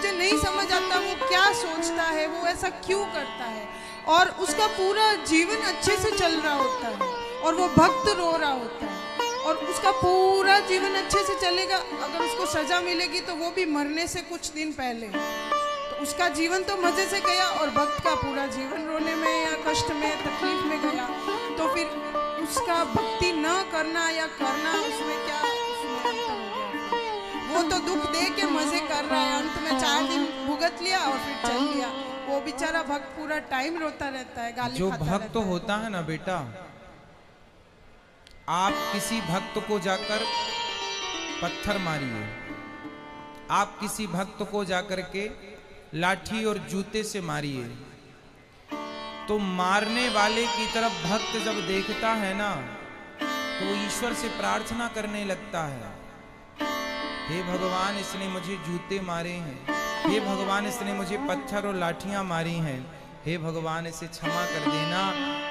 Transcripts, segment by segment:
मुझे नहीं समझ आता वो क्या सोचता है, वो ऐसा क्यों करता है। और उसका पूरा जीवन अच्छे से चल रहा होता है और वो भक्त रो रहा होता है, और उसका पूरा जीवन अच्छे से चलेगा। अगर उसको सजा मिलेगी तो वो भी मरने से कुछ दिन पहले, तो उसका जीवन तो मजे से गया, और भक्त का पूरा जीवन रोने में या कष्ट में तकलीफ में गया। तो फिर उसका भक्ति न करना या करना, उसमें क्या अंतर हो गया। वो तो दुख दे के मजे कर रहा है, अंत में 4 दिन भुगत लिया और फिर चल लिया। वो बेचारा भक्त पूरा टाइम रोता रहता है, गाली जो खाता भक्त रहता होता है ना बेटा, आप किसी भक्त को जाकर पत्थर मारिए, आप किसी भक्त को जाकर के लाठी और जूते से मारिए, तो मारने वाले की तरफ भक्त जब देखता है ना, तो वो ईश्वर से प्रार्थना करने लगता है, हे भगवान इसने मुझे जूते मारे हैं, हे भगवान इसने मुझे पत्थर और लाठियां मारी हैं, हे भगवान इसे क्षमा कर देना।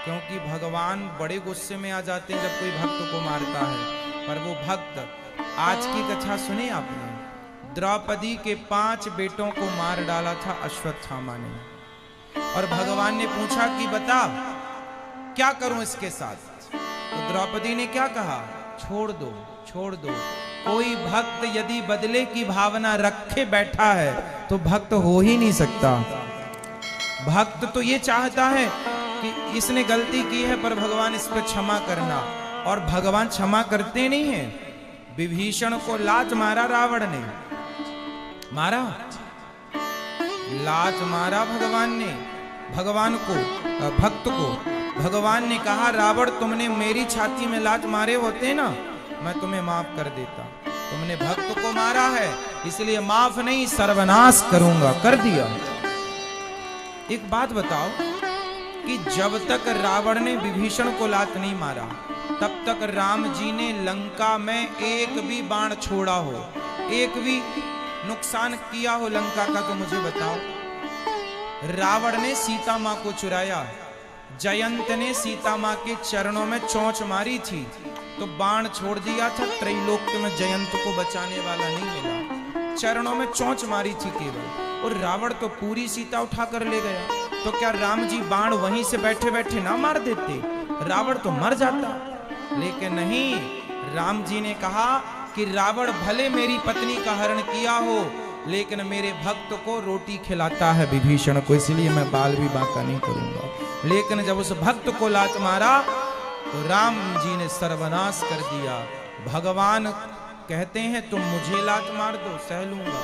क्योंकि भगवान बड़े गुस्से में आ जाते हैं जब कोई भक्त को मारता है। पर वो भक्त, आज की कथा सुने आपने, द्रौपदी के 5 बेटों को मार डाला था अश्वत्थामा ने, और भगवान ने पूछा कि बता क्या करूं इसके साथ। तो द्रौपदी ने क्या कहा, छोड़ दो छोड़ दो। कोई भक्त यदि बदले की भावना रखे बैठा है तो भक्त हो ही नहीं सकता। भक्त तो ये चाहता है कि इसने गलती की है पर भगवान इस पर क्षमा करना, और भगवान क्षमा करते नहीं है। विभीषण को लात मारा रावण ने, मारा, लात मारा भगवान ने, भगवान को, भक्त को। भगवान ने कहा रावण तुमने मेरी छाती में लात मारे होते ना, मैं तुम्हें माफ कर देता, तुमने भक्त को मारा है इसलिए माफ नहीं सर्वनाश करूंगा, कर दिया। एक बात बताओ कि जब तक रावण ने विभीषण को लात नहीं मारा, तब तक राम जी ने लंका में एक भी बाण छोड़ा हो, एक भी नुकसान किया हो लंका का, तो मुझे बताओ। रावण ने सीता मां को चुराया, जयंत ने सीता मां के चरणों में चोंच मारी थी, तो बाण छोड़ दिया था, त्रैलोक्य में जयंत को बचाने वाला नहीं मिला, चरणों में चोंच मारी थी केवल, और रावण तो पूरी सीता उठा कर ले गया। तो क्या राम जी बाण वहीं से बैठे बैठे ना मार देते, रावण तो मर जाता। लेकिन नहीं, राम जी ने कहा कि रावण भले मेरी पत्नी का हरण किया हो, लेकिन मेरे भक्त को रोटी खिलाता है विभीषण को, इसलिए मैं बाल भी बांका नहीं करूंगा। लेकिन जब उस भक्त को लात मारा तो राम जी ने सर्वनाश कर दिया। भगवान कहते हैं तुम मुझे लात मार दो, सह लूंगा,